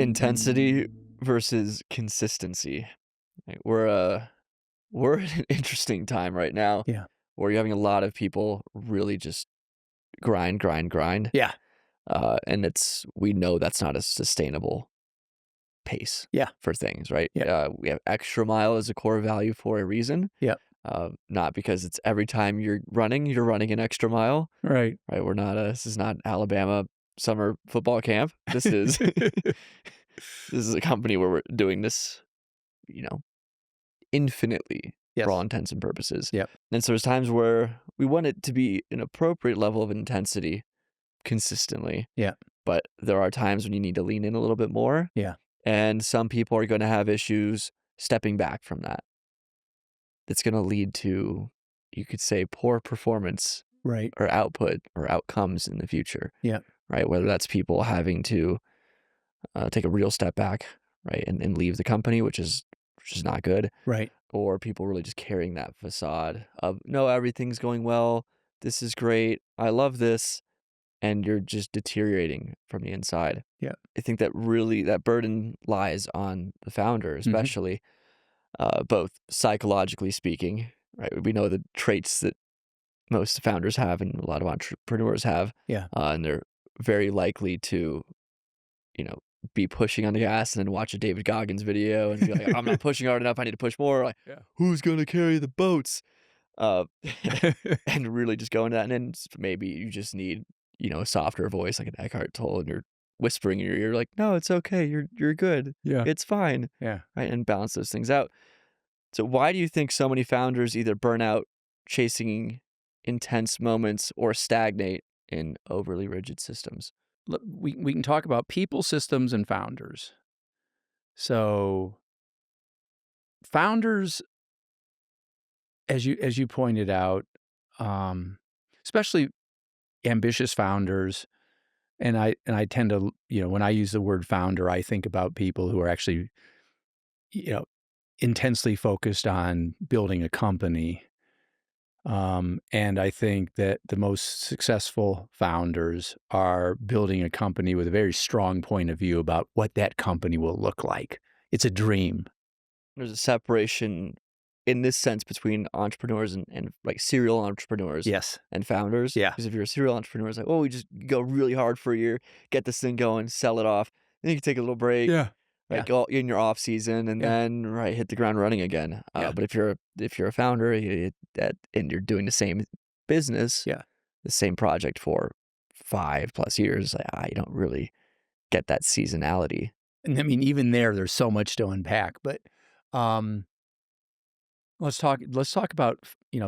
Intensity versus consistency. Right, we're at an interesting time right now Yeah. where you're having a lot of people really just grind, grind, grind. Yeah. And we know that's not a sustainable pace Yeah. for things, right? Yeah. We have extra mile as a core value for a reason, Yeah. not because it's every time you're running an extra mile, Right. right? This is not Alabama summer football camp. This is this is a company where we're doing this, you know, infinitely for all Yes. intents and purposes. Yep. And so there's times where we want it to be an appropriate level of intensity consistently, Yeah. but there are times when you need to lean in a little bit more. Yeah. And some people are going to have issues stepping back from that. That's going to lead to, you could say, poor performance Right. or output or outcomes in the future, Yeah. right? Whether that's people having to take a real step back, right, and leave the company, which is not good, Right. or people really just carrying that facade of, no, everything's going well, this is great, I love this, and you're just deteriorating from the inside. Yeah. I think that burden lies on the founder, Mhm. especially, both psychologically speaking, right? We know the traits that most founders have and a lot of entrepreneurs have, Yeah. and they're very likely to, you know, be pushing on the gas and then watch a David Goggins video and be like, I'm not pushing hard enough, I need to push more. Like, Yeah. who's gonna carry the boats? Uh, and really just go into that. And then maybe you just need, a softer voice like an Eckhart Tolle, and you're whispering in your ear, like, no, it's okay. You're good. Yeah. It's fine. Yeah. Right. And balance those things out. So why do you think so many founders either burn out chasing intense moments or stagnate in overly rigid systems? Look, we can talk about people, systems, and founders. So founders, as you pointed out, um, especially ambitious founders, and I tend to, when I use the word founder, I think about people who are actually, you know, intensely focused on building a company. And I think that the most successful founders are building a company with a very strong point of view about what that company will look like. It's a dream. There's a separation in this sense between entrepreneurs and like serial entrepreneurs Yes. and founders. Yeah. Because if you're a serial entrepreneur, it's like, oh, we just go really hard for a year, get this thing going, sell it off. Then you can take a little break, Yeah. right? Yeah. Go in your off season and Yeah. then right hit the ground running again. Yeah. But if you're a founder and you're doing the same business, Yeah. the same project for 5+ years, like, you don't really get that seasonality. And I mean, even there's so much to unpack. But um, let's talk about,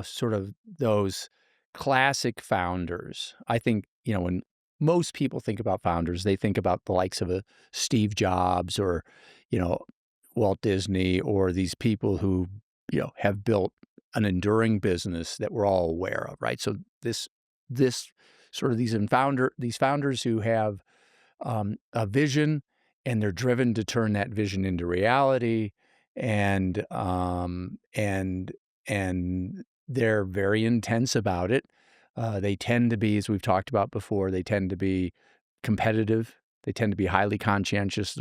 sort of those classic founders. I think, when most people think about founders, they think about the likes of a Steve Jobs or, you know, Walt Disney, or these people who, have built an enduring business that we're all aware of, right? So this sort of these founders who have a vision, and they're driven to turn that vision into reality, and and they're very intense about it. They tend to be, as we've talked about before, they tend to be competitive. They tend to be highly conscientious.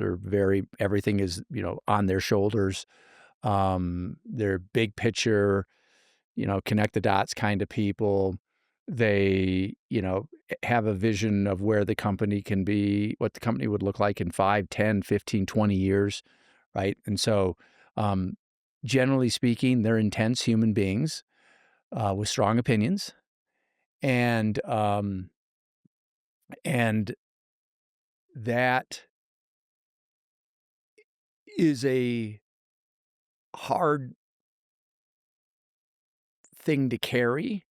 Everything is, on their shoulders. They're big picture, connect the dots kind of people. They, have a vision of where the company can be, what the company would look like in 5, 10, 15, 20 years, right? And so, generally speaking, they're intense human beings with strong opinions, and and that is a hard thing to carry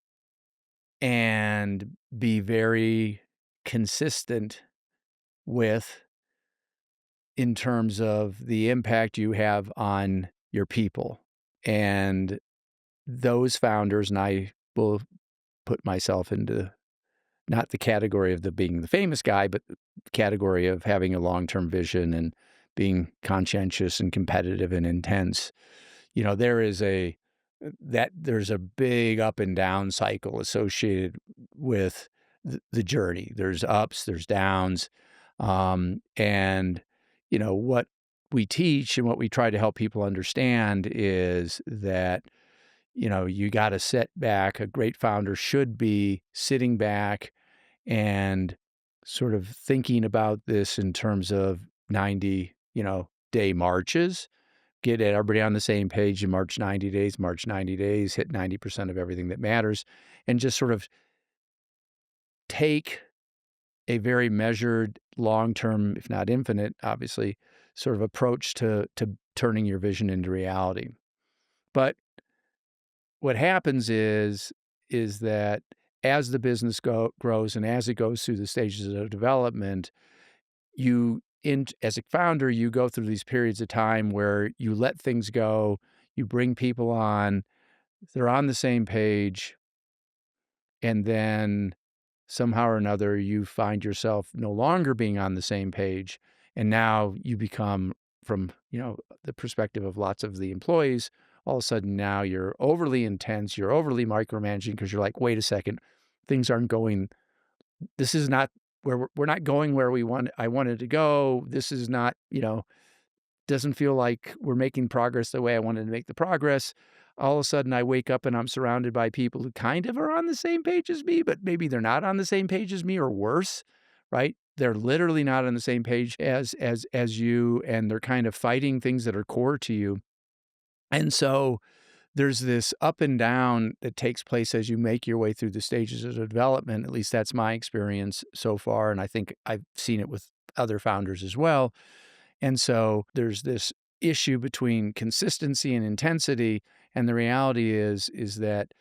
and be very consistent with, in terms of the impact you have on your people. And those founders, and I will put myself into not the category of being the famous guy, but the category of having a long-term vision and being conscientious and competitive and intense. There's a big up and down cycle associated with the journey. There's ups, there's downs, and what we teach and what we try to help people understand is that, you got to sit back. A great founder should be sitting back and sort of thinking about this in terms of 90, day marches. Get everybody on the same page and march 90 days, hit 90% of everything that matters, and just sort of take a very measured, long-term, if not infinite, obviously, sort of approach to turning your vision into reality. But what happens is that as the business grows and as it goes through the stages of development, as a founder, you go through these periods of time where you let things go, you bring people on, they're on the same page, and then somehow or another you find yourself no longer being on the same page, and now you become, from the perspective of lots of the employees, all of a sudden now you're overly intense, you're overly micromanaging because you're like, wait a second, things aren't going, this is not where we're not going where I wanted to go. This is not, doesn't feel like we're making progress the way I wanted to make the progress. All of a sudden, I wake up and I'm surrounded by people who kind of are on the same page as me, but maybe they're not on the same page as me, or worse, right? They're literally not on the same page as you, and they're kind of fighting things that are core to you. And so there's this up and down that takes place as you make your way through the stages of development. At least that's my experience so far, and I think I've seen it with other founders as well. And so there's this issue between consistency and intensity, and the reality is that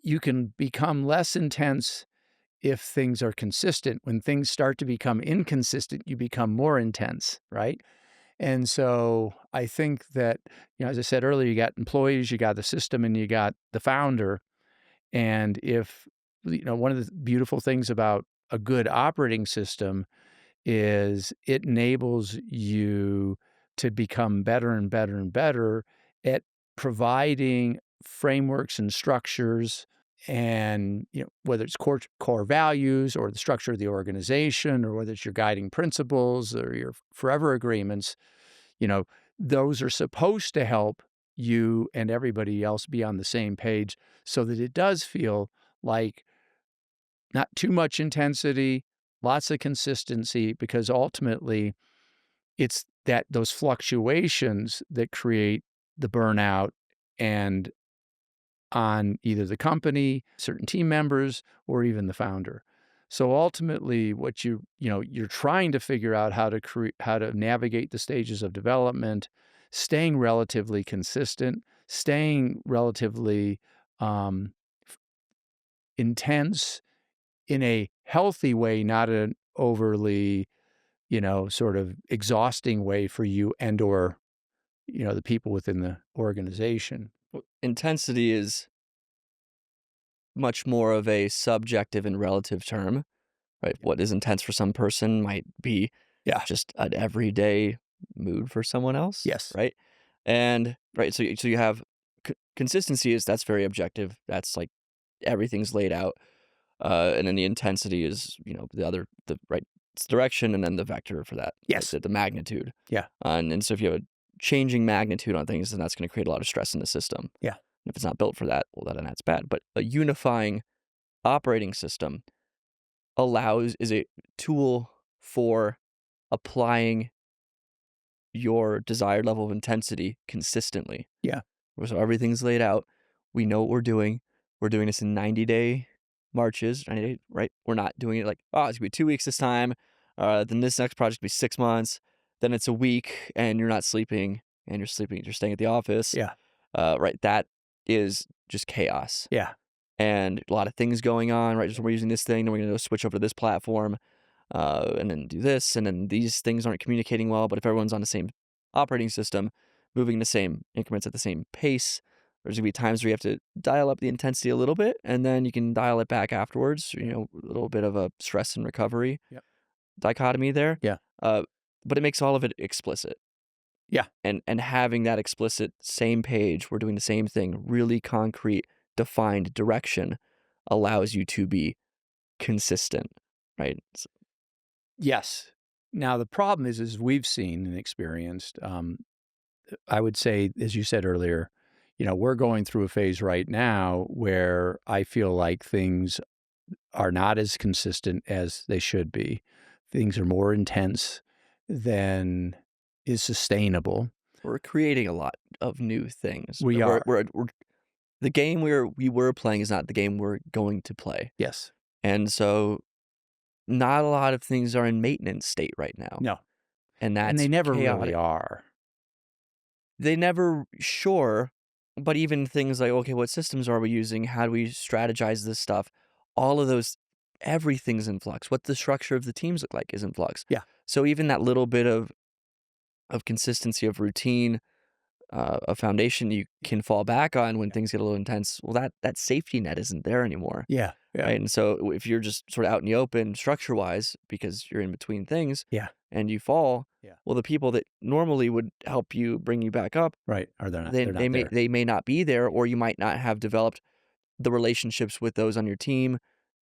you can become less intense if things are consistent. When things start to become inconsistent, you become more intense, right? And so I think that, as I said earlier, you got employees, you got the system, and you got the founder. And if, one of the beautiful things about a good operating system is it enables you to become better and better and better at providing frameworks and structures, and whether it's core values or the structure of the organization, or whether it's your guiding principles or your forever agreements, you know those are supposed to help you and everybody else be on the same page, so that it does feel like not too much intensity, lots of consistency, because ultimately it's those fluctuations that create the burnout, and on either the company, certain team members, or even the founder. So ultimately, what you're trying to figure out how to navigate the stages of development, staying relatively consistent, staying relatively um, intense in a healthy way, not an overly, sort of exhausting way for you and or, the people within the organization. Intensity is much more of a subjective and relative term, right? What is intense for some person might be Yeah. just an everyday mood for someone else, Yes. right? And right, so you have consistency that's very objective. That's like everything's laid out, and then the intensity is the right direction, and then the vector for that, right? Yes. The magnitude, Yeah. and so if you have a changing magnitude on things, then that's going to create a lot of stress in the system. Yeah. If it's not built for that, well, then that's bad. But a unifying operating system is a tool for applying your desired level of intensity consistently. Yeah. So everything's laid out. We know what we're doing. We're doing this in 90-day marches, 90 day, right? We're not doing it like, oh, it's gonna be 2 weeks this time. Then this next project will be 6 months. Then it's a week and you're not sleeping and you're staying at the office. Yeah. Right. That is just chaos. Yeah. And a lot of things going on, right? Just we're using this thing, then we're going to switch over to this platform, and then do this, and then these things aren't communicating well. But if everyone's on the same operating system, moving in the same increments at the same pace, there's going to be times where you have to dial up the intensity a little bit, and then you can dial it back afterwards. A little bit of a stress and recovery Yep. dichotomy there. Yeah. But it makes all of it explicit. Yeah. And having that explicit same page, we're doing the same thing, really concrete, defined direction allows you to be consistent, right? Yes. Now the problem is we've seen and experienced, I would say, as you said earlier, we're going through a phase right now where I feel like things are not as consistent as they should be. Things are more intense than is sustainable. We're creating a lot of new things. We We're are. we're we're the game we were playing is not the game we're going to play, Yes. and so not a lot of things are in maintenance state right now, No. and And they that's never really chaotic. are. They never sure, but even things like, okay, what systems are we using? How do we strategize this stuff? All of those, everything's in flux. What the structure of the teams look like is in flux. Yeah. So even that little bit of consistency of routine, a foundation you can fall back on when Yeah. things get a little intense. Well, that safety net isn't there anymore, Yeah. Yeah. right? And so if you're just sort of out in the open structure wise because you're in between things Yeah. and you fall, Yeah. well, the people that normally would help you bring you back up Right. Or they they're they not may there. they may not be there, or you might not have developed the relationships with those on your team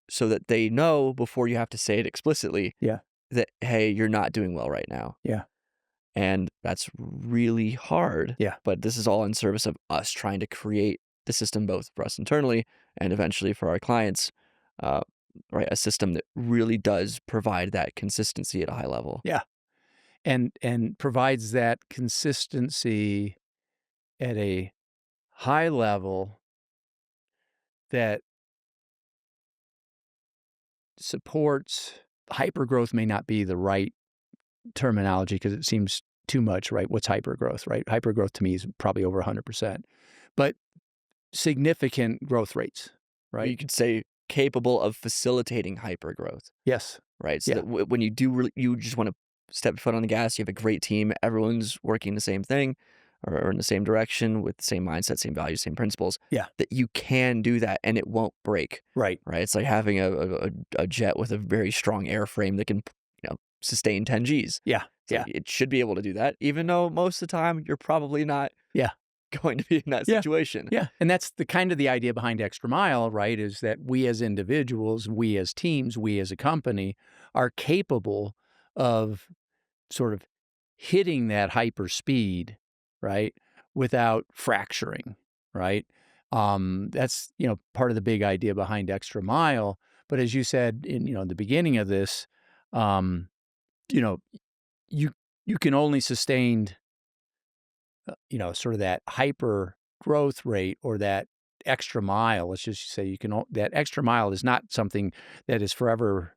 so that they know before you have to say it explicitly Yeah. that, "Hey, you're not doing well right now." Yeah. And that's really hard, Yeah. but this is all in service of us trying to create the system both for us internally and eventually for our clients, uh, right? A system that really does provide that consistency at a high level. Yeah. And provides that consistency at a high level that supports hypergrowth may not be the right terminology because it seems too much, right? What's hypergrowth, right? Hypergrowth to me is probably over 100%, but significant growth rates, You right? could say capable of facilitating hypergrowth. Yes. Right, so that Yeah. when you do really you just wanna step your foot on the gas, you have a great team, everyone's working the same thing or in the same direction with the same mindset, same values, same principles, Yeah. that you can do that and it won't break, Right. right? It's like having a jet with a very strong airframe that can, sustain 10 Gs. Yeah. It's like Yeah. it should be able to do that, even though most of the time you're probably not Yeah. going to be in that Yeah. situation. Yeah. And that's the kind of the idea behind Extra Mile, right? Is that we as individuals, we as teams, we as a company are capable of sort of hitting that hyper speed, right? Without fracturing, right? That's, part of the big idea behind Extra Mile. But as you said in, the beginning of this, um, you know, you you can only sustain sort of that hyper growth rate or that extra mile. Let's just say that extra mile is not something that is forever.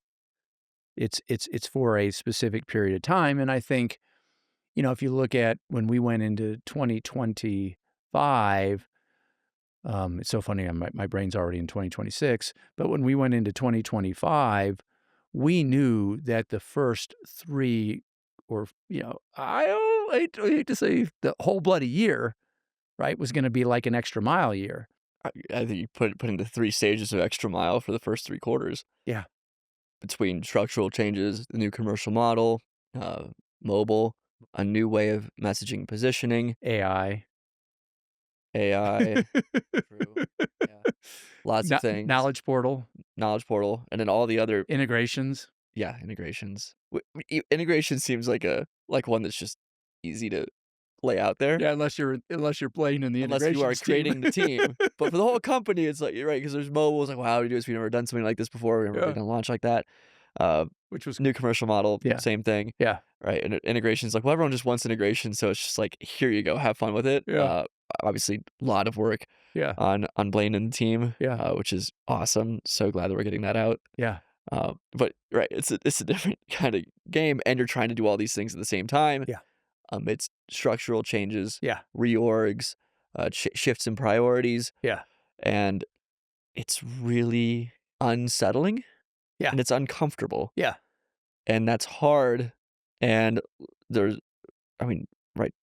It's for a specific period of time. And I think, if you look at when we went into 2025, it's so funny. My brain's already in 2026. But when we went into 2025, we knew that the first three, or I hate to say the whole bloody year, right, was gonna be like an extra mile year. I think you put into 3 stages of extra mile for the first 3 quarters. Yeah. Between structural changes, the new commercial model, uh, mobile, a new way of messaging positioning, AI. AI, true, yeah, lots of Kno things, knowledge portal, knowledge portal, and then all the other integrations. yeah, integrations. Integration seems like one that's just easy to lay out there, Yeah, unless you're playing in the unless you are integrations team. creating the team. But for the whole company, it's like you're right because there's mobile, it's like, "Wow, how do we do this? We've never done something like this before. We've never really Yeah, done a launch like that." Uh, which was New commercial model, yeah, same thing. yeah, Right, and integration's like, well, everyone just wants integration, so it's just like, "Here you go, have fun with it." yeah, Obviously, a lot of work yeah, on Blaine and the team, yeah, which is awesome. So glad that we're getting that out. yeah, But right, it's a different kinda game, and you're trying to do all these things at the same time yeah, amidst structural changes, yeah, reorgs, shifts in priorities, yeah, and it's really unsettling, yeah, and it's uncomfortable, yeah, and that's hard, and there's I mean, right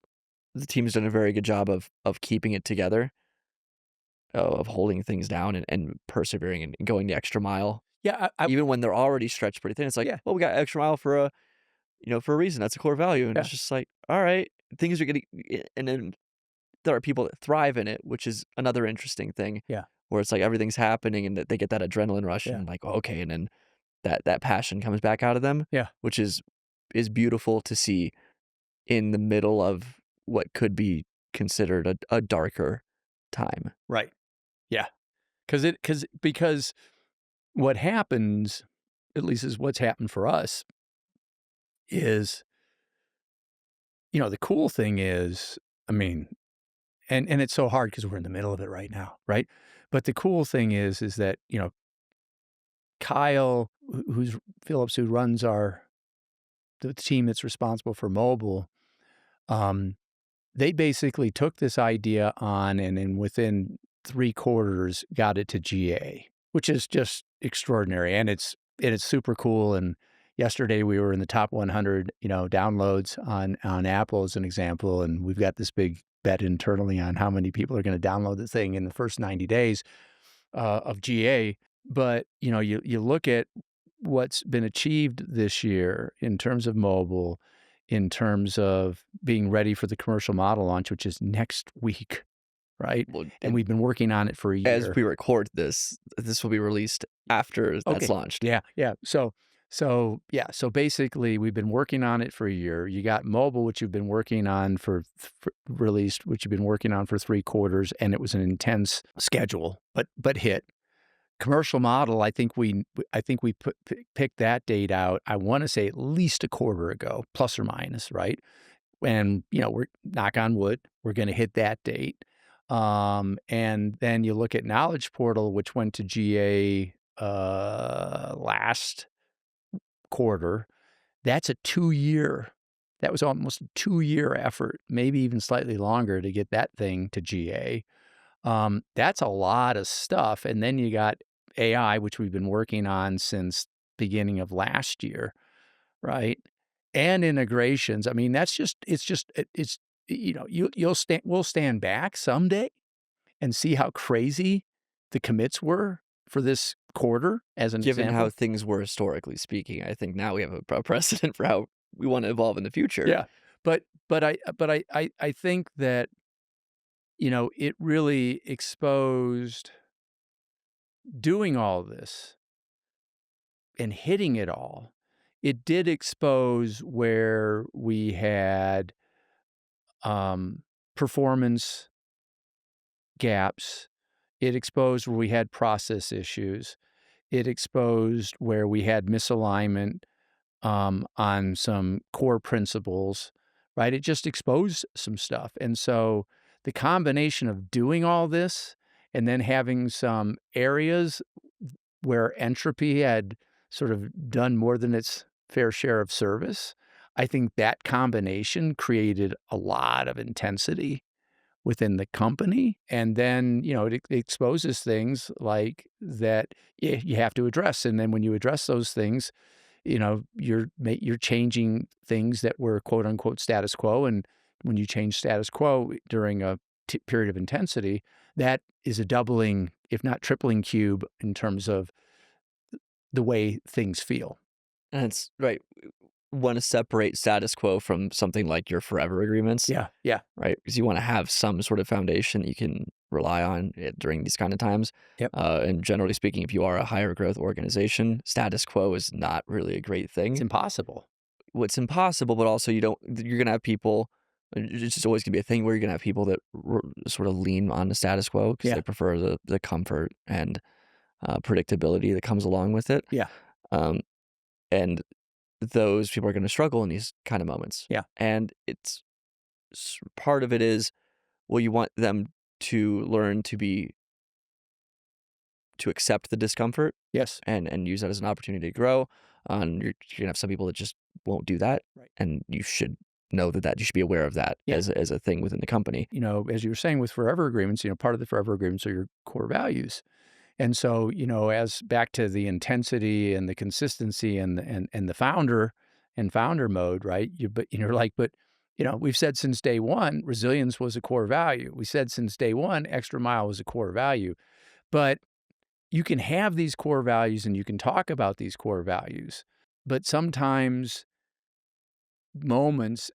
the team's done a very good job of keeping it together, of holding things down and persevering and going the extra mile. yeah, Even when they're already stretched pretty thin, it's like, yeah, "Well, we got extra mile for a reason. That's a core value." And yeah, it's just like, "All right." Things are getting and then there are people that thrive in it, which is another interesting thing yeah, where it's like everything's happening and that they get that adrenaline rush yeah, and like, "Okay," and then that passion comes back out of them, yeah, which is is beautiful to see in the middle of what could be considered a darker time. Right. Yeah. Because what happens, at least is what's happened for us, is, the cool thing is, I mean, and it's so hard because we're in the middle of it right now, right? But the cool thing is that, Kyle, who's Phillips, who runs the team that's responsible for mobile, um, they basically took this idea on and then within 3 quarters got it to GA, which is just extraordinary. And it's super cool. And yesterday we were in the top 100, downloads on Apple as an example. And we've got this big bet internally on how many people are going to download the thing in the first 90 days of GA. But, you look at what's been achieved this year in terms of mobile, in terms of being ready for the commercial model launch, which is next week, right? Well, And and we've been working on it for a as year. we record this, this will be released after that's Okay. launched. Yeah, yeah. So basically we've been working on it for a year. You got mobile, which you've been working on for released, which you've been working on for 3 quarters, and it was an intense schedule, but hit. Commercial model, I think we picked that date out, I wanna say at least a quarter ago, plus or minus, right? And, we're knock on wood, we're gonna hit that date. And then you look at Knowledge Portal, which went to GA, last quarter. That's a 2-year that was almost a 2-year effort, maybe even slightly longer to get that thing to GA. That's a lot of stuff. And then you got AI, which we've been working on since beginning of last year, right? And integrations. I mean, it's we'll stand back someday and see how crazy the commits were for this quarter as an Given how example. things were historically speaking, I think now we have a precedent for how we wanna evolve in the future. Yeah. But I think that, it really exposed doing all this and hitting it all. It did expose where we had um, performance gaps. It exposed where we had process issues. It exposed where we had misalignment on some core principles, right? It just exposed some stuff. And so the combination of doing all this and then having some areas where entropy had sort of done more than its fair share of service, I think that combination created a lot of intensity within the company. And then, it exposes things like that you have to address. And then when you address those things, you're changing things that were quote unquote status quo. And when you change status quo during a period of intensity, that is a doubling, if not tripling cube in terms of the way things feel. And it's right. Wanna separate status quo from something like your forever agreements, Yeah, yeah, right? Because you wanna have some sort of foundation you can rely on, during these kind of times. yep. And generally speaking, if you are a higher growth organization, status quo is not really a great It's thing. impossible. What's impossible, but also you're gonna have people it's just always gonna be a thing where you're gonna have people that sort of lean on the status quo because Yeah, they prefer the comfort and, predictability that comes along with it. yeah, Um, and those people are gonna struggle in these kind of moments. yeah, And it's part of it is, well, you want them to learn to accept the discomfort yes, and use that as an opportunity to grow. You're gonna have some people that just won't do that, right. and you should know that you should be aware of that Yeah. as a thing within the company. As you were saying with forever agreements, part of the forever agreements are your core values. And so, as back to the intensity and the consistency and the founder mode, right? We've said since day one, resilience was a core value. We said since day one, extra mile was a core value. But you can have these core values and you can talk about these core values, but sometimes moments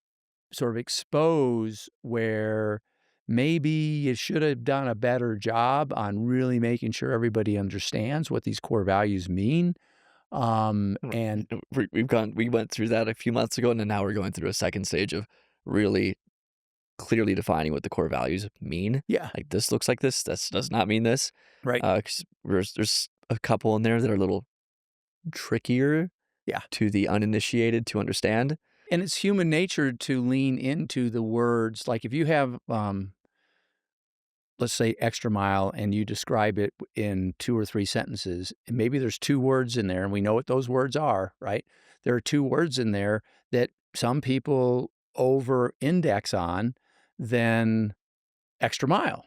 sort of expose where maybe you should have done a better job on really making sure everybody understands what these core values mean. And We went through that a few months ago, and then now we're going through a second stage of really clearly defining what the core values mean. yeah, Like, this looks like this does not mean this. right. 'Cause there's a couple in there that are a little trickier Yeah. to the uninitiated to understand. And it's human nature to lean into the words. Like if you have, let's say, extra mile, and you describe it in 2 or 3 sentences, and maybe there's 2 words in there, and we know what those words are, right? There are 2 words in there that some people over index on than extra mile,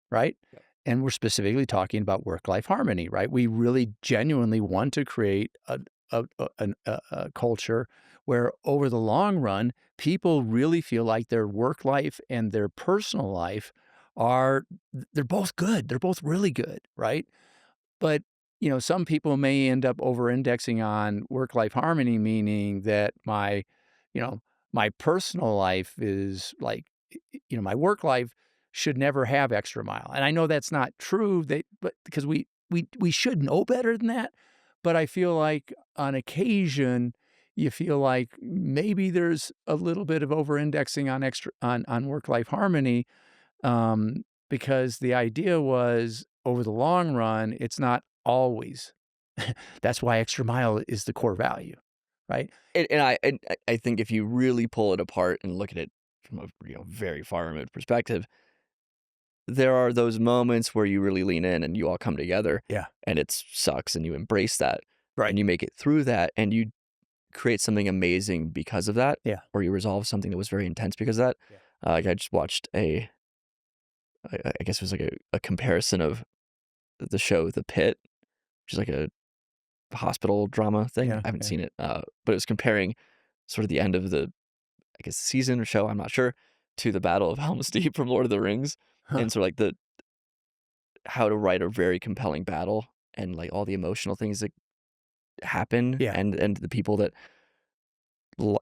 right? Yep. And we're specifically talking about work-life harmony, right? We really genuinely want to create a culture where over the long run, people really feel like their work life and their personal life are they're both good. They're both really good, right? But, some people may end up over-indexing on work-life harmony, meaning that you know, my personal life is like, my work life should never have extra mile. And I know that's not true, but because we should know better than that. But I feel like on occasion, you feel like maybe there's a little bit of over-indexing on on work-life harmony, because the idea was over the long run, it's not always. That's why extra mile is the core value, right? And I think if you really pull it apart and look at it from a, very far removed perspective, there are those moments where you really lean in and you all come together, Yeah. and it sucks, and you embrace that, Right. and you make it through that, and you create something amazing because of that, Yeah. or you resolve something that was very intense because of that. Yeah. Like, I just watched I guess it was like a comparison of the show The Pit, which is like a hospital drama thing. Yeah. I haven't Yeah. seen it, but it was comparing sort of the end of the, I guess, season or show, I'm not sure, to the Battle of Helm's Deep from Lord of the Rings, Huh. and sort of like the how to write a very compelling battle and, like, all the emotional things that happen, Yeah. and the people that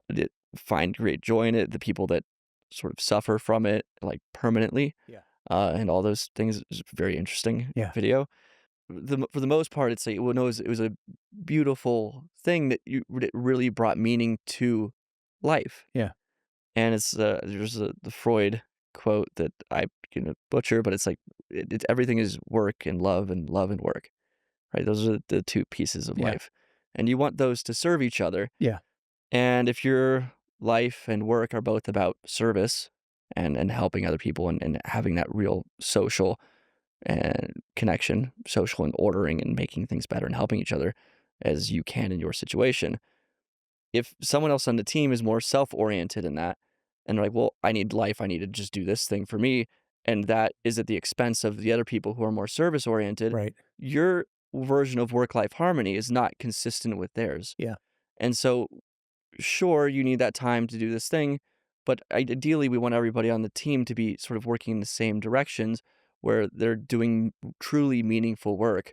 that find great joy in it, the people that sort of suffer from it, like, permanently, Yeah. and all those things. Is a very interesting Yeah. video. For the most part, it's like, well, no, it was a beautiful thing that really brought meaning to life. Yeah. And there's the Freud quote that I gonna butcher, but it's like, everything is work and love and work, right? Those are the 2 pieces of Yeah. life, and you want those to serve each other. Yeah. And if your life and work are both about service and helping other people and having that real social and connection, social and ordering and making things better and helping each other as you can in your situation. If someone else on the team is more self-oriented in that, and they're like, well, I need life, I need to just do this thing for me, and that is at the expense of the other people who are more service-oriented, Right. your version of work-life harmony is not consistent with theirs. Yeah. And so, sure, you need that time to do this thing, but ideally, we want everybody on the team to be sort of working in the same directions where they're doing truly meaningful work.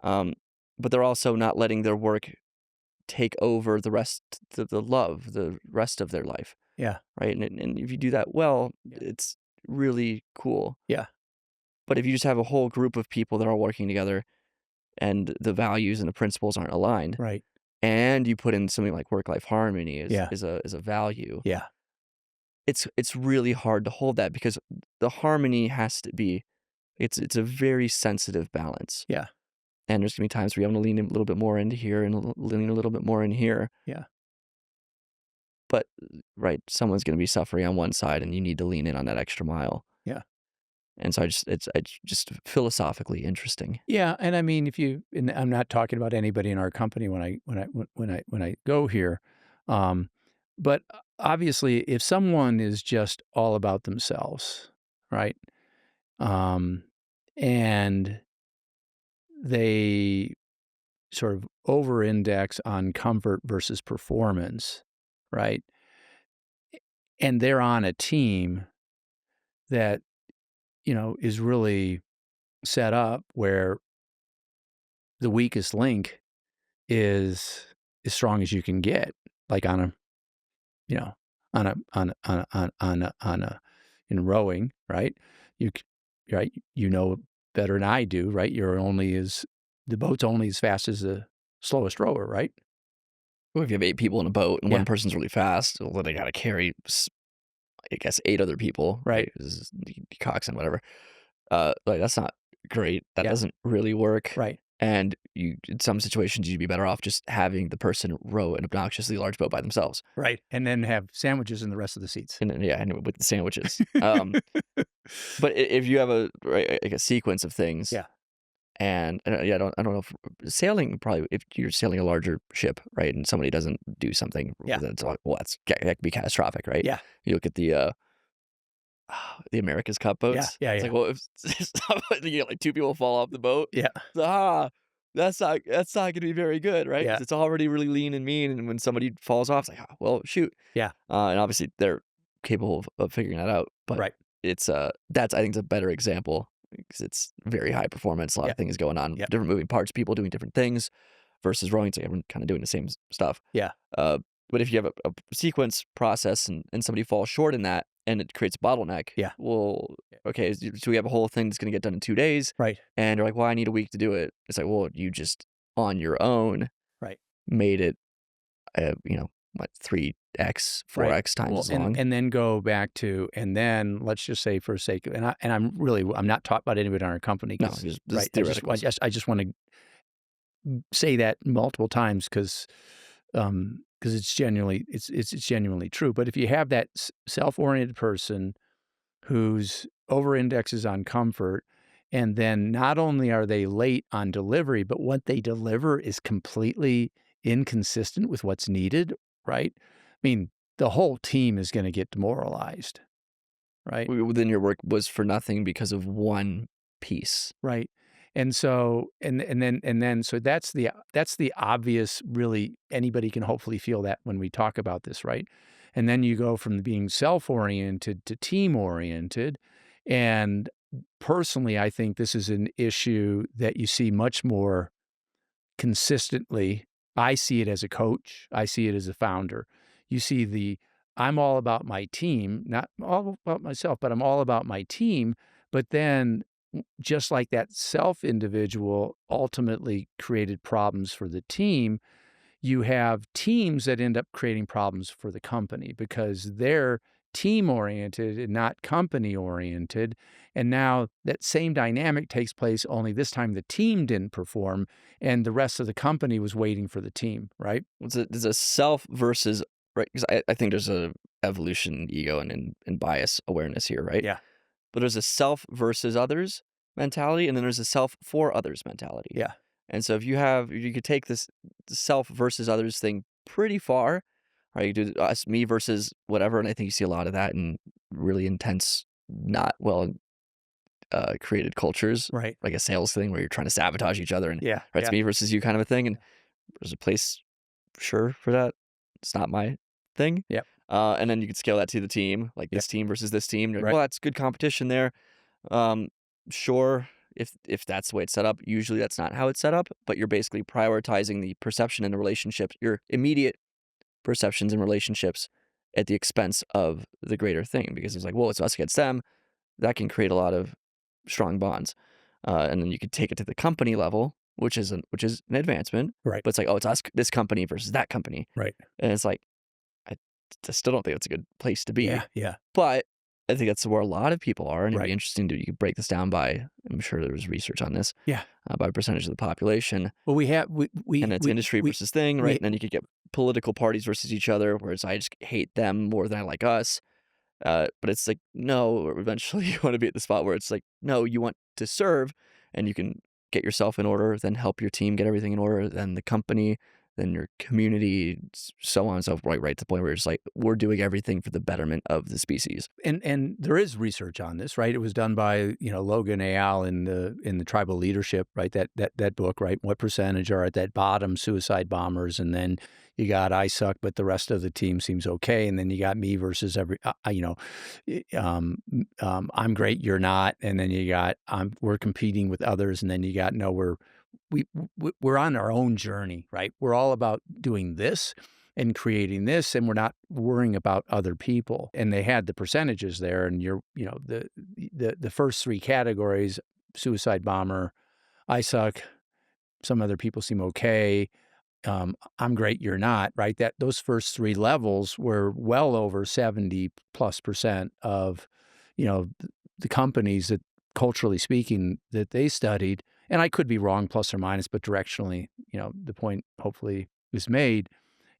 Um, but they're also not letting their work take over the love, the rest of their life, Yeah. right? And if you do that well, Yeah. it's really cool. Yeah. But if you just have a whole group of people that are working together and the values and the principles aren't aligned, Right. and you put in something like work-life harmony is Yeah. is a is a value, Yeah. it's really hard to hold that because the harmony has to be it's a very sensitive balance. Yeah. And there's gonna be times where you wanna lean a little bit more into here and lean a little bit more in here. Yeah. But, right, someone's gonna be suffering on one side, and you need to lean in on that extra mile. Yeah. And so it's just philosophically interesting. Yeah, and I mean, and I'm not talking about anybody in our company when I go here, but obviously, if someone is just all about themselves, right, um, and they sort of over-index on comfort versus performance, right, and they're on a team that is really set up where the weakest link is as strong as you can get, like on a, you know, on a in rowing, right? You c right? You know better than I do, right? The boat's only as fast as the slowest rower, right? Well, if you have 8 people in a boat and Yeah, one person's really fast, well, then they gotta carry I guess 8 other people, right, right? 'Cause coxswain, whatever. Like, that's not great. That yeah, doesn't really work, right, and you in some situations, you'd be better off just having the person row an obnoxiously large boat by themselves, right, and then have sandwiches in the rest of the seats. and then yeah, and with the sandwiches. But I if you have a right, like, a sequence of things Yeah, and yeah, I don't know if sailing probably if you're sailing a larger ship, right, and somebody doesn't do something yeah, that's like, well, that could be catastrophic, right? yeah, You look at the America's Cup yeah, boats. yeah, It's like, yeah, well, if you get, like, 2 people fall off the boat, yeah, it's like, that's not gonna be very good, right? yeah, Because it's already really lean and mean, and when somebody falls off, it's like, "Oh, well, shoot." yeah, And obviously, they're capable of figuring that out, but right, it's, that's I think it's a better example because it's very high performance, a lot yeah, of things going on, yeah, different moving parts, people doing different things versus rowing, it's like everyone kinda doing the same stuff. yeah, Uh, but if you have a sequence process and somebody falls short in that and it creates a bottleneck, yeah, well, okay, so we have a whole thing that's gonna get done in 2 days, right, and you're like, "Well, I need a week to do it." It's like, well, you just on your own right, made it, what, 3x, right. 4x times Well, as and long. and then go back to and then let's just say for sake of I'm not taught about anybody in our company No, because just right, theoreticals. I just wanna say that multiple times because it's genuinely true. But if you have that self-oriented person whose over indexes on comfort, and then not only are they late on delivery, but what they deliver is completely inconsistent with what's needed, right? I mean, the whole team is going to get demoralized, right? Then your work was for nothing because of one piece. Right. And so and then so that's the obvious really anybody can hopefully feel that when we talk about this, right? And then you go from being self-oriented to team-oriented. And personally, I think this is an issue that you see much more consistently. I see it as a coach, I see it as a founder. You see I'm all about my team, not all about myself, but I'm all about my team. But then just like that self individual ultimately created problems for the team, you have teams that end up creating problems for the company because they're team oriented and not company oriented. And now that same dynamic takes place, only this time the team didn't perform and the rest of the company was waiting for the team, right? There's a self versus right, 'cause I think there's a evolution, ego, and bias awareness here, right? Yeah. But there's a self versus others mentality, and then there's a self for others mentality. Yeah. And so if you could take this self versus others thing pretty far, right? You do us, me versus whatever, and I think you see a lot of that in really intense, not well created cultures, Right. like a sales thing where you're trying to sabotage each other and Yeah. right, it's Yeah. me versus you kind of a thing. And there's a place, sure, for that. It's not my thing. Yep. And then you could scale that to the team, like Yep. this team versus this team. You're like, Right. well, that's good competition there. Um, sure, if that's the way it's set up, usually that's not how it's set up, but you're basically prioritizing the perception and the relationships, your immediate perceptions and relationships at the expense of the greater thing. Because it's like, well, it's us against them. That can create a lot of strong bonds. And then you could take it to the company level, which is an advancement. Right. But it's like, oh, it's us, this company versus that company, Right. and it's like, I, I still don't think it's a good place to be. Yeah. Yeah. But I think that's where a lot of people are, and it'd be Right. interesting to you could break this down by. I'm sure there was research on this Yeah. by percentage of the population, Well, we have and it's industry versus thing, right? we And then you could get political parties versus each other, whereas I just hate them more than I like us. But it's like, no, eventually you want to be at the spot where it's like, no, you want to serve and you can get yourself in order, then help your team get everything in order, then the company, then your community, so on and so forth, right to the point where it's like, we're doing everything for the betterment of the species. and there is research on this, right? It was done by, Logan et al. In the Tribal Leadership, right? That book, right? What percentage are at that bottom suicide bombers, and then you got I suck, but the rest of the team seems okay, and then you got me versus I'm great, you're not, and then you got we're competing with others, and then you got no, we're on our own journey, right? We're all about doing this and creating this, and we're not worrying about other people. And they had the percentages there, and the first three categories: suicide bomber, I suck, some other people seem okay. I'm great, you're not, right? That those first 3 levels were well over 70+% of, the companies that, culturally speaking, that they studied, and I could be wrong plus or minus, but directionally, the point hopefully is made.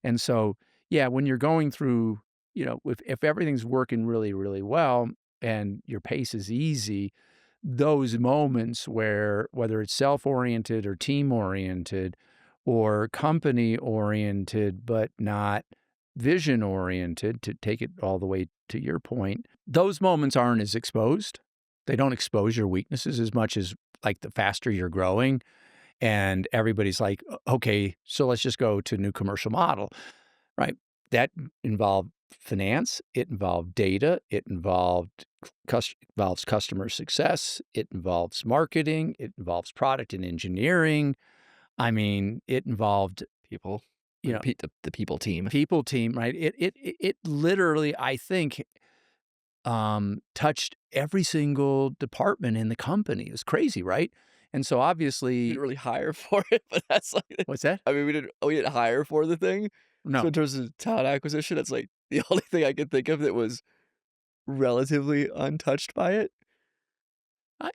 And so, yeah, when you're going through, if everything's working really, really well and your pace is easy, those moments where whether it's self-oriented or team-oriented or company-oriented, but not vision-oriented, to take it all the way to your point, those moments aren't as exposed. They don't expose your weaknesses as much as like the faster you're growing and everybody's like, Okay, so let's just go to new commercial model." Right? That involved finance, it involved data, it involves customer success, it involves marketing, it involves product and engineering. I mean, it involved, People, you know, the people team. people team, right? It literally, I think, touched every single department in the company. It was crazy, right? And so We obviously, didn't really hire for it, but that's like what's that? I mean, we didn't hire for the thing. So No. in terms of talent acquisition, it's like the only thing I could think of that was relatively untouched by it.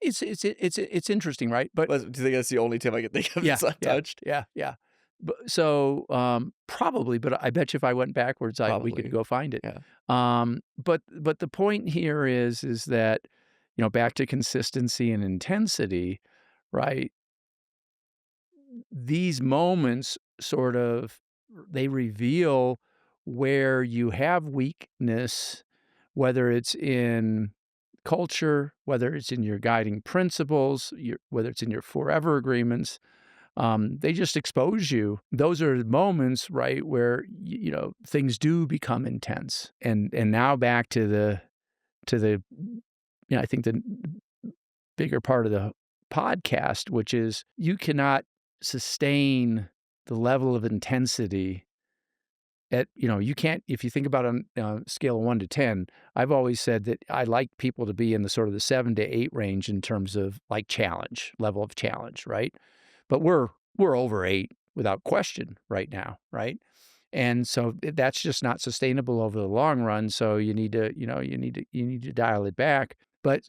It's interesting, right? But But do you think that's the only tip I could think of yeah, that's yeah, untouched? yeah, yeah. But so, probably, but I bet you if I went backwards, we could Probably, go find it. yeah. But the point here is that, back to consistency and intensity, right? These moments sort of they reveal where you have weakness, whether it's in culture, whether it's in your guiding principles, whether it's in your forever agreements. They just expose you. Those are moments, right, where things do become intense. And now back to the I think the bigger part of the podcast, which is you cannot sustain the level of intensity you can't, if you think about on a scale of 1 to 10, I've always said that I like people to be in the sort of the 7 to 8 range in terms of like challenge, level of challenge, right? But we're over 8 without question right now, right? And so that's just not sustainable over the long run. So you need to dial it back. But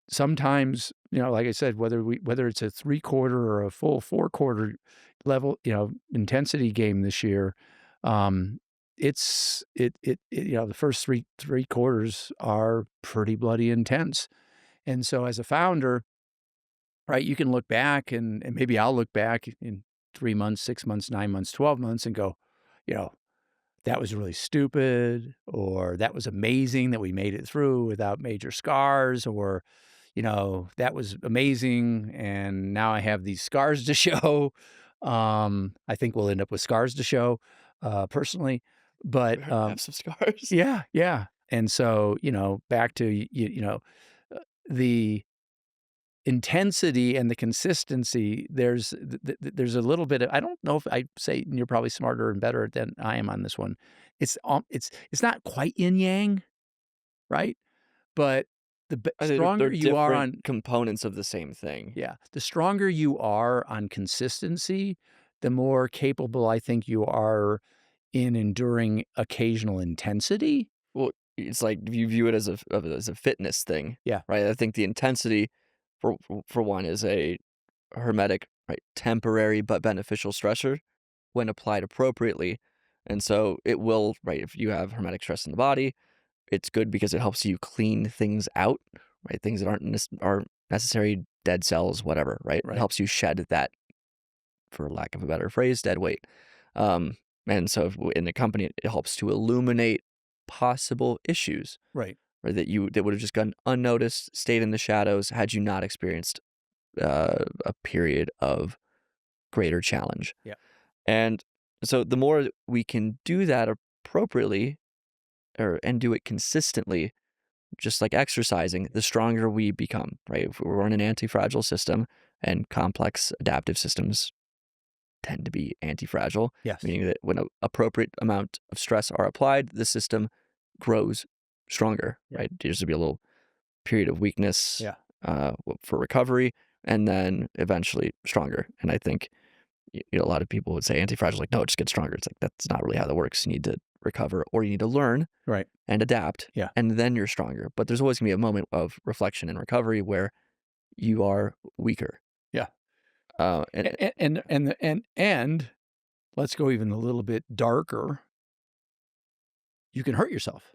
sometimes, like I said, whether it's a 3-quarter or a full 4-quarter level, intensity game this year, um, the first three quarters are pretty bloody intense. And so as a founder, right, you can look back and maybe I'll look back in 3 months, 6 months, 9 months, 12 months and go, you know, that was really stupid, or that was amazing that we made it through without major scars, or, that was amazing. And now I have these scars to show. I think we'll end up with scars to show, personally, We but, already have some scars. yeah, yeah. And so, back to, the intensity and the consistency, there's a little bit of, I don't know if I say, and you're probably smarter and better than I am on this one. It's not quite yin yang, right? But I think they're stronger you are different on, components of the same thing. yeah, the stronger you are on consistency, the more capable I think you are in enduring occasional intensity. Well, it's like if you view it as a fitness thing, Yeah, right? I think the intensity for one is a hermetic, right, temporary but beneficial stressor when applied appropriately. And so it will, right, if you have hermetic stress in the body, it's good because it helps you clean things out, right? Things that aren't necessary, dead cells, whatever, right? It right, helps you shed that, for lack of a better phrase, dead weight. Um, and so in the company, it helps to illuminate possible issues, right. right? That would have just gone unnoticed, stayed in the shadows had you not experienced a period of greater challenge. Yeah, And so the more we can do that appropriately and do it consistently, just like exercising, the stronger we become, right? If we're in an anti-fragile system, and complex adaptive systems tend to be anti-fragile, yes, meaning that when an appropriate amount of stress are applied, the system grows stronger, yeah, right? There's to be a little period of weakness yeah, for recovery, and then eventually stronger. And I think a lot of people would say anti-fragile, like, no, just get stronger. It's like, that's not really how that works. You need to recover, or you need to learn Right. and adapt, Yeah. and then you're stronger. But there's always gonna be a moment of reflection and recovery where you are weaker. Yeah. And And let's go even a little bit darker. You can hurt yourself.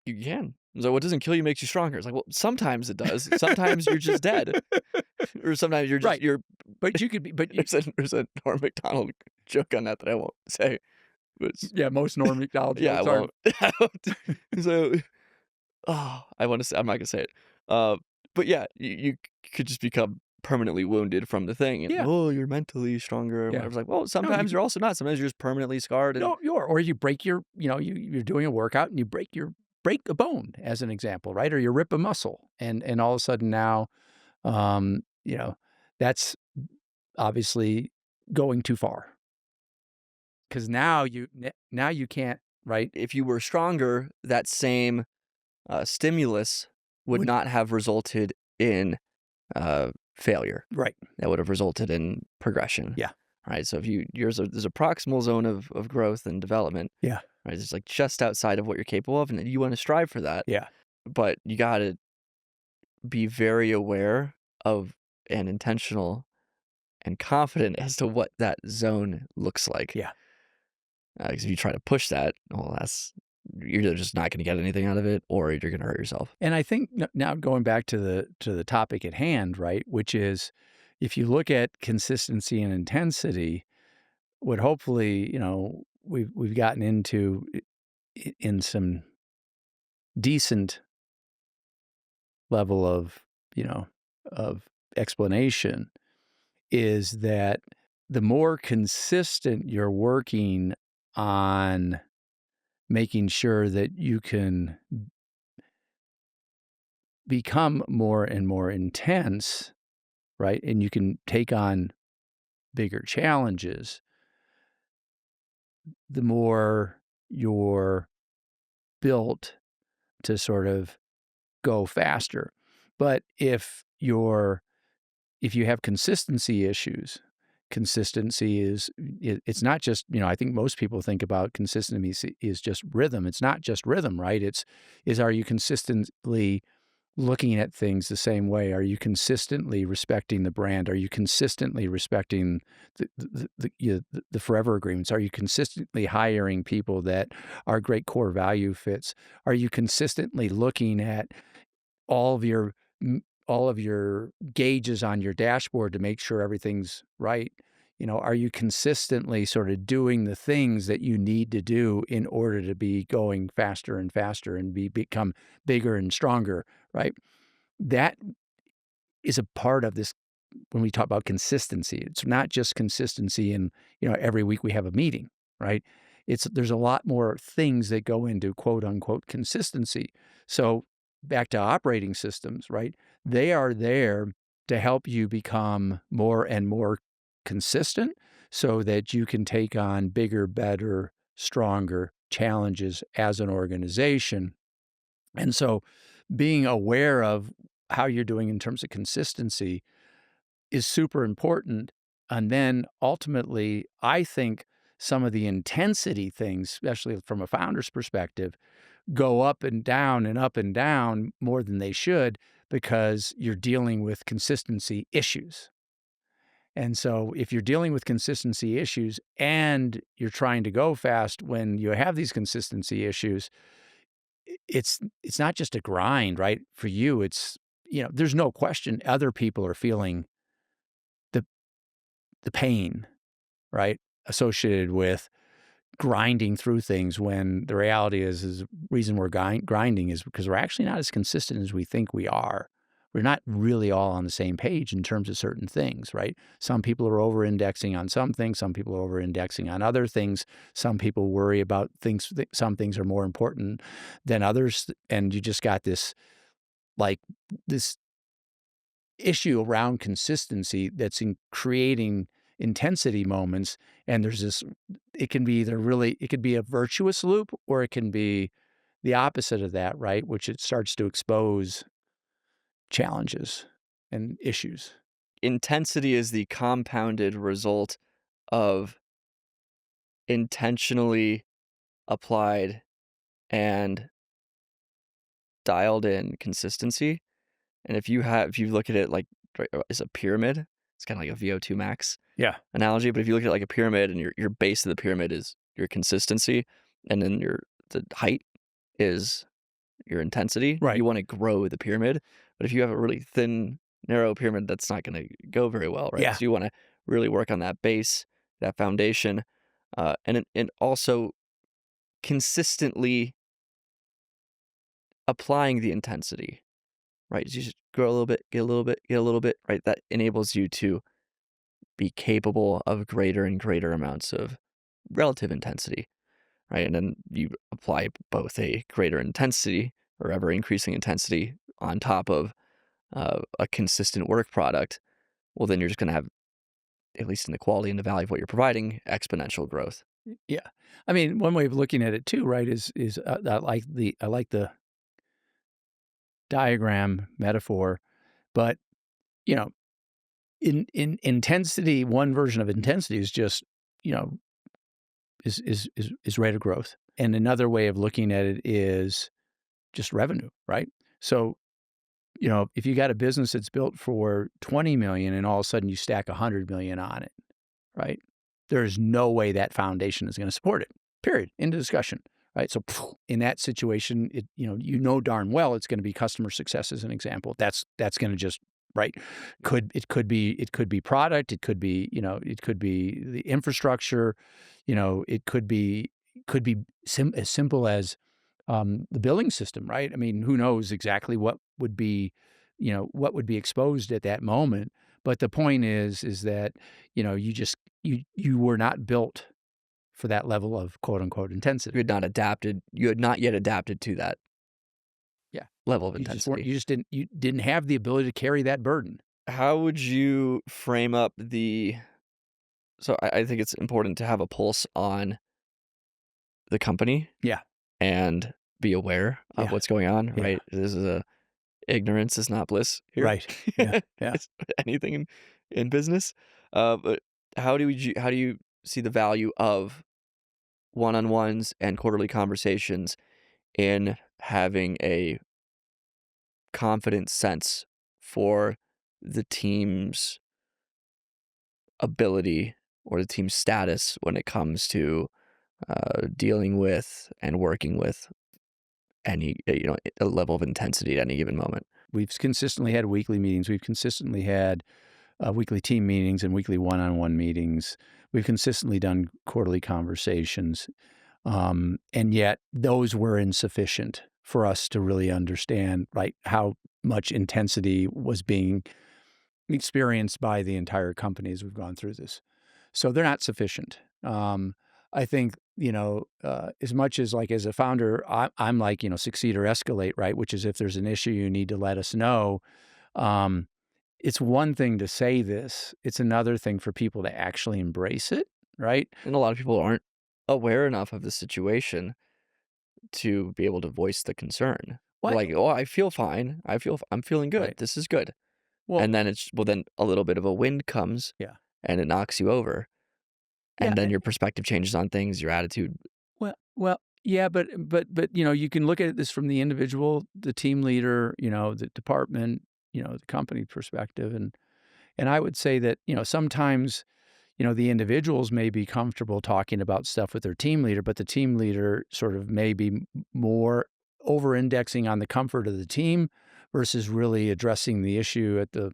you can. So what doesn't kill you makes you stronger. It's like, well, sometimes it does. Sometimes you're just dead, or sometimes Right. you're. But you could be, but you, There's a Norm Macdonald joke on that I won't say. But yeah, most Norm Macdonald yeah, I jokes are, won't. I won't. So, oh, I want to say I'm not gonna say it. Uh, but yeah, you could just become permanently wounded from the thing, and yeah, oh, you're mentally stronger. Or yeah. whatever. It's like, well, No, you sometimes you're also not. Sometimes you're just permanently scarred, and no, or you break your, you're doing a workout and you break a bone as an example, right? Or you rip a muscle, and all of a sudden now, um, you know, that's obviously going too far because now you can't, right? if you were stronger, that same stimulus would Would not have resulted in failure. right? That would have resulted in progression. Yeah, Right. So if there's a proximal zone of growth and development, yeah, right? It's like just outside of what you're capable of, and you want to strive for that. yeah. But you got to be very aware of and intentional and confident as to what that zone looks like. Yeah. Because if you try to push that, well, you're either just not going to get anything out of it, or you're going to hurt yourself. And I think now going back to the topic at hand, right, which is if you look at consistency and intensity, what hopefully, we've gotten into in some decent level of, of explanation is that the more consistent you're working on making sure that you can become more and more intense, right? And you can take on bigger challenges, the more you're built to sort of go faster. But if you have consistency issues, consistency it's not just, I think most people think about consistency is just rhythm. It's not just rhythm, right? Are you consistently looking at things the same way? Are you consistently respecting the brand? Are you consistently respecting the forever agreements? Are you consistently hiring people that are great core value fits? Are you consistently looking at all of your all of your gauges on your dashboard to make sure everything's right? Are you consistently sort of doing the things that you need to do in order to be going faster and faster and become bigger and stronger, right? That is a part of this when we talk about consistency. It's not just consistency in, every week we have a meeting, right? There's a lot more things that go into quote unquote consistency. So back to operating systems, right? They are there to help you become more and more consistent so that you can take on bigger, better, stronger challenges as an organization. And so being aware of how you're doing in terms of consistency is super important. And then ultimately, I think some of the intensity things, especially from a founder's perspective, go up and down more than they should because you're dealing with consistency issues. And so if you're dealing with consistency issues and you're trying to go fast when you have these consistency issues, it's not just a grind, right? For you, there's no question other people are feeling the the pain, right, associated with grinding through things when the reality is the reason we're grinding is because we're actually not as consistent as we think we are. We're not really all on the same page in terms of certain things, right? Some people are over-indexing on some things. Some people are over-indexing on other things. Some people worry about things. Some things are more important than others. And you just got this issue around consistency that's creating intensity moments. And there's this, it can be it could be a virtuous loop or it can be the opposite of that, right? Which it starts to expose challenges and issues. intensity is the compounded result of intentionally applied and dialed in consistency. And if you look at it like as a pyramid, it's kind of like a VO2 max Yeah. analogy. But if you look at it like a pyramid and your base of the pyramid is your consistency, and then the height is your intensity, Right. you want to grow the pyramid. But if you have a really thin, narrow pyramid, that's not going to go very well, right? Yeah. So you want to really work on that base, that foundation, and also consistently applying the intensity, right? You just grow a little bit, get a little bit, get a little bit, right? That enables you to be capable of greater and greater amounts of relative intensity, right? And then you apply both a greater intensity or ever increasing intensity on top of a consistent work product. Well, then you're just going to have, at least in the quality and the value of what you're providing, exponential growth. Yeah. I mean, one way of looking at it too, right, is I like the diagram metaphor, but, you know, in intensity, one version of intensity is just, you know, is rate of growth. And another way of looking at it is just revenue, right? So, you know, if you got a business that's built for 20 million and all of a sudden you stack 100 million on it, right? There's no way that foundation is going to support it. Period. End of discussion. Right. So in that situation, you know darn well it's going to be customer success as an example. That's going to just right. It could be product. It could be it could be the infrastructure. It could be as simple as the billing system. Right. I mean, who knows exactly what would be exposed at that moment. But the point is that you were not built for that level of quote unquote intensity. You had not yet adapted to that Yeah. level of You just weren't, intensity. you didn't have the ability to carry that burden. How would you frame up so I think it's important to have a pulse on the company Yeah. and be aware of Yeah. what's going on, Yeah. right? This is a ignorance is not bliss here. Right. Yeah. Yeah. It's anything in business. But how do you see the value of one-on-ones and quarterly conversations in having a confident sense for the team's ability or the team's status when it comes to dealing with and working with any a level of intensity at any given moment? We've consistently had weekly meetings. We've consistently had weekly team meetings and weekly one-on-one meetings. We've consistently done quarterly conversations. And yet those were insufficient for us to really understand, right, how much intensity was being experienced by the entire company as we've gone through this. So they're not sufficient. I think, as much as like as a founder, I'm like, succeed or escalate, right? Which is if there's an issue, you need to let us know. Um, it's one thing to say this. It's another thing for people to actually embrace it, right? And a lot of people aren't aware enough of the situation to be able to voice the concern. They're What? like, "Oh, I feel fine. I'm feeling good. Right. This is good." Well, And then then a little bit of a wind comes yeah. and it knocks you over. Yeah. And then your perspective changes on things, your attitude. Well, yeah, but you can look at this from the individual, the team leader, the department, the company perspective, and I would say that sometimes the individuals may be comfortable talking about stuff with their team leader, but the team leader sort of may be more over-indexing on the comfort of the team versus really addressing the issue at the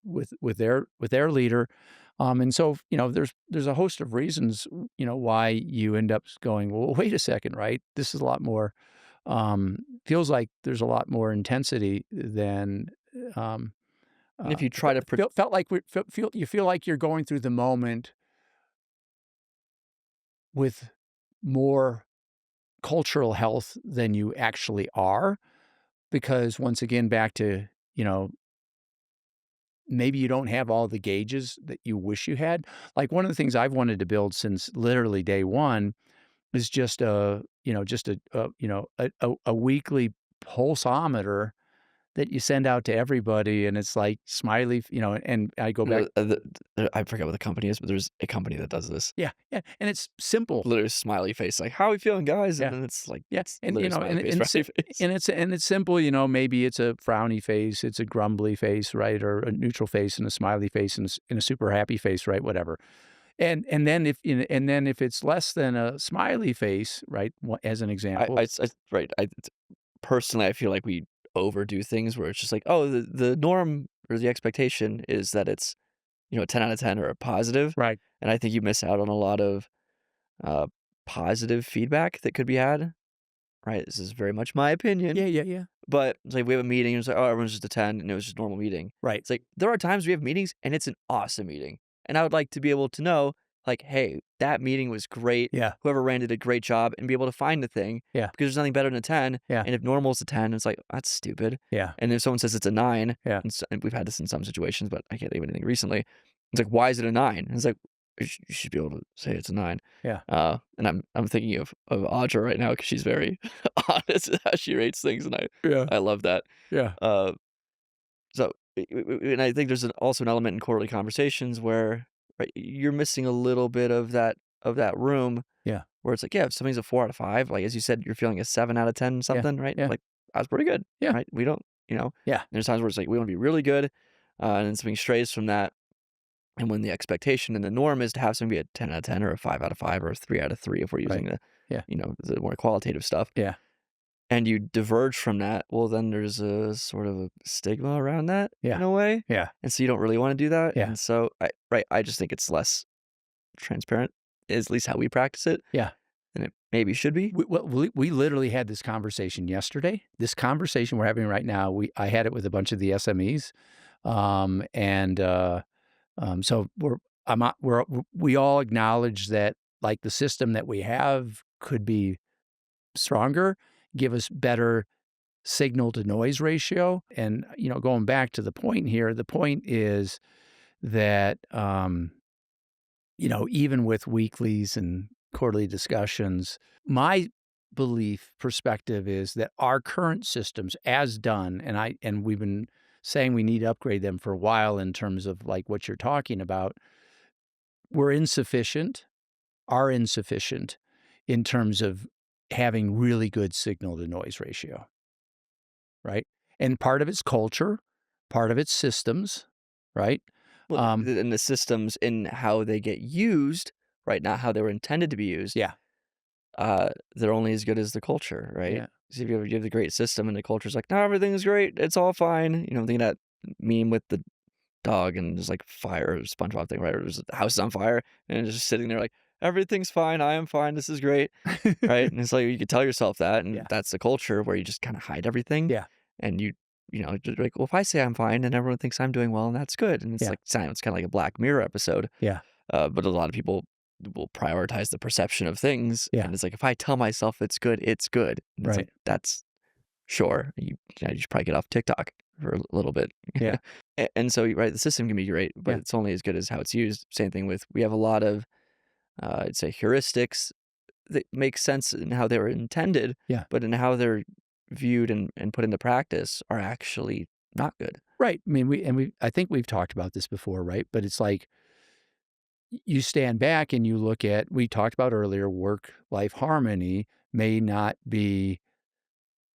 with their leader. And so, there's a host of reasons, why you end up going, well, wait a second, right? This is a lot more, feels like there's a lot more intensity than, And if you try to felt like you feel like you're going through the moment with more cultural health than you actually are, because once again, back to, maybe you don't have all the gauges that you wish you had. Like one of the things I've wanted to build since literally day one is just a weekly pulsometer that you send out to everybody, and it's like smiley, and I go back. I forget what the company is, but there's a company that does this. Yeah, yeah, and it's simple. Literally smiley face, like, "How we feeling, guys?" And Yeah. then it's like, Yeah, it's and, literally smiley face, frowny face. it's simple, maybe it's a frowny face, it's a grumbly face, right, or a neutral face and a smiley face and a super happy face, right, whatever. And then if it's less than a smiley face, right, as an example. I right, personally, I feel like we overdo things where it's just like, "Oh, the norm or the expectation is that it's, a 10 out of 10 or a positive," Right. and I think you miss out on a lot of, uh, positive feedback that could be had, right? This is very much my opinion. Yeah, yeah, yeah. But it's like we have a meeting and it's like, "Oh, everyone's just attend," and it was just a normal meeting. Right. It's like, there are times we have meetings and it's an awesome meeting, and I would like to be able to know, like, "Hey, that meeting was great. Yeah, Whoever ran did a great job," and be able to find the thing yeah, because there's nothing better than a 10, yeah, and if normal's a 10, it's like, "That's stupid." yeah, And if someone says it's a 9, yeah, and we've had this in some situations, but I can't think of anything recently. It's like, "Why is it a 9?" And it's like, you should be able to say it's a 9." yeah, And I'm thinking of Audra right now because she's very honest in how she rates things, and yeah, I love that. yeah, Uh, so, and I think there's also an element in quarterly conversations where, right, you're missing a little bit of that room yeah, where it's like, yeah, if something's a 4 out of 5, like, as you said, you're feeling a 7 out of 10 yeah, something, right? yeah, Like, that's pretty good, yeah, right? We don't, yeah, there's times where it's like, we wanna be really good, and then something strays from that, and when the expectation and the norm is to have something be a 10 out of 10 or a 5 out of 5 or a 3 out of 3 if we're right. using Yeah, the more qualitative stuff, yeah, and you diverge from that, well, then there's a sort of a stigma around that yeah, in a way, yeah, and so you don't really wanna do that, yeah, and so I just think it's less transparent, is at least how we practice it, yeah. than it maybe should be. We literally had this conversation yesterday. This conversation we're having right now, I had it with a bunch of the SMEs, and so we all acknowledge that like the system that we have could be stronger, give us better signal to noise ratio, and going back to the point here, the point is that even with weeklies and quarterly discussions, my belief perspective is that our current systems as done, and we've been saying we need to upgrade them for a while in terms of like what you're talking about, were insufficient, are insufficient in terms of having really good signal to noise ratio, right? And part of it's culture, part of it's systems, right? Well, Um, and the systems in how they get used, right, not how they were intended to be used, yeah, they're only as good as the culture, right? yeah, So if you have the great system and the culture's like, "No, everything's great, it's all fine," thinking that meme with the dog and there's, like, fire, SpongeBob thing, right? Or there's the house is on fire, and it's just sitting there like, "Everything's fine, I am fine, this is great," right? And it's like, you could tell yourself that, and yeah, that's the culture where you just kinda hide everything, yeah, and just like, "Well, if I say I'm fine, then everyone thinks I'm doing well, and that's good," and it's yeah, like, it's kinda like a Black Mirror episode, yeah, but a lot of people will prioritize the perception of things, yeah, and it's like, if I tell myself it's good, it's good, and it's like, right, that's sure, you should probably get off TikTok for a little bit. yeah, And so, right, the system can be great, but yeah, it's only as good as how it's used. Same thing with we have a lot of, I'd say heuristics that make sense in how they were intended, yeah. but in how they're viewed and put into practice are actually not good. Right. I mean, I think we've talked about this before, right? But it's like you stand back and you look at, we talked about earlier, work life harmony may not be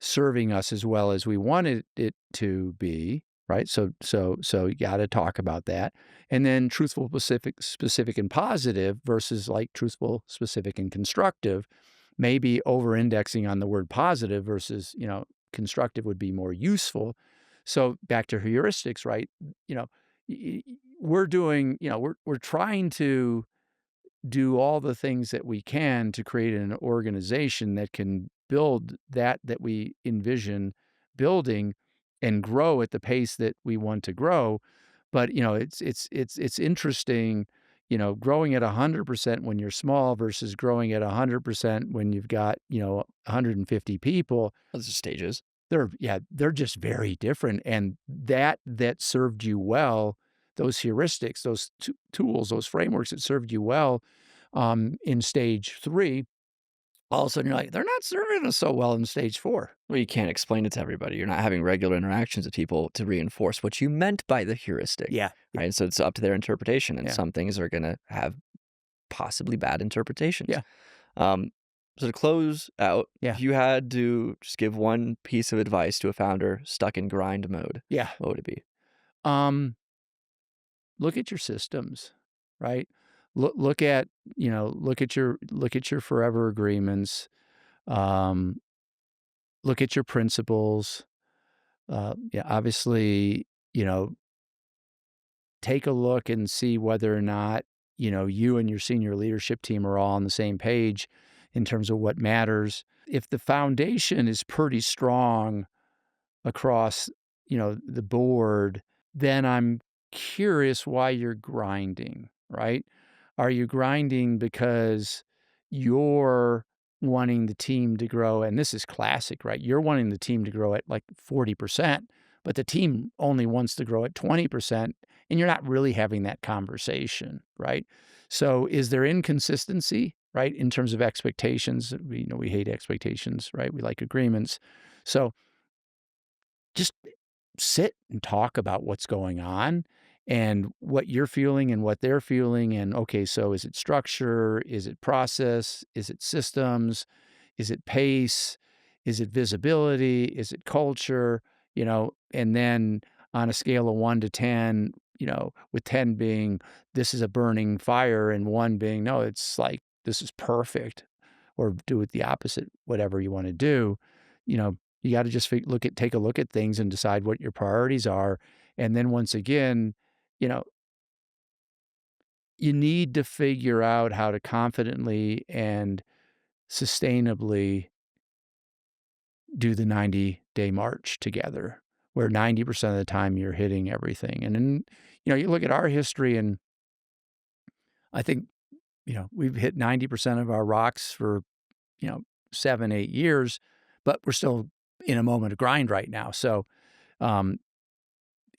serving us as well as we wanted it to be, right? So you got to talk about that. And then truthful, specific and positive versus like truthful, specific and constructive, maybe over indexing on the word positive versus, constructive would be more useful. So back to heuristics, right? You know, we're doing, we're trying to do all the things that we can to create an organization that can build that we envision building and grow at the pace that we want to grow. But, it's interesting, growing at 100% when you're small versus growing at 100% when you've got, 150 people. Those are stages. They're just very different, and that served you well, those heuristics, those tools, those frameworks that served you well, in stage 3 all of a sudden you're like, they're not serving us so well in stage 4. Well, you can't explain it to everybody. You're not having regular interactions with people to reinforce what you meant by the heuristic, Yeah, yeah, right? So it's up to their interpretation, and yeah, some things are gonna have possibly bad interpretations. yeah, Um, so to close out, yeah, if you had to just give one piece of advice to a founder stuck in grind mode, yeah. what would it be? Um, Look at your systems, right? Look at, look at your forever agreements. Um, Look at your principles. Yeah, obviously, you know, take a look and see whether or not, you and your senior leadership team are all on the same page in terms of what matters. If the foundation is pretty strong across, the board, then I'm curious why you're grinding, right? Are you grinding because you're wanting the team to grow? And this is classic, right? You're wanting the team to grow at like 40%, but the team only wants to grow at 20%, and you're not really having that conversation, right? So is there inconsistency, right, in terms of expectations? We hate expectations, right? We like agreements. So just sit and talk about what's going on and what you're feeling and what they're feeling. And okay, so is it structure? Is it process? Is it systems? Is it pace? Is it visibility? Is it culture? And then on a scale of 1 to 10, with 10 being this is a burning fire and 1 being no, it's like this is perfect, or do it the opposite, whatever you want to do. You got to just take a look at things and decide what your priorities are. And then once again, you know, you need to figure out how to confidently and sustainably do the 90-day march together, where 90% of the time you're hitting everything. And then, you look at our history, and I think, we've hit 90% of our rocks for, 7, 8 years, but we're still in a moment of grind right now. So, um,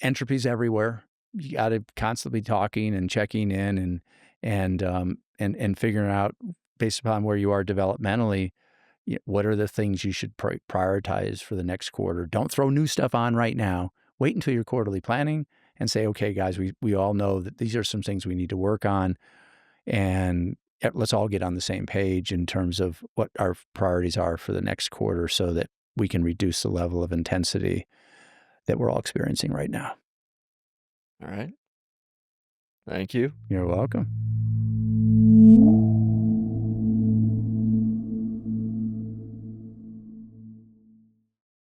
entropy's everywhere. You gotta constantly talking and checking in and figuring out based upon where you are developmentally, what are the things you should prioritize for the next quarter. Don't throw new stuff on right now. Wait until your quarterly planning and say, okay, guys, we all know that these are some things we need to work on, and let's all get on the same page in terms of what our priorities are for the next quarter so that we can reduce the level of intensity that we're all experiencing right now. All right. Thank you. You're welcome.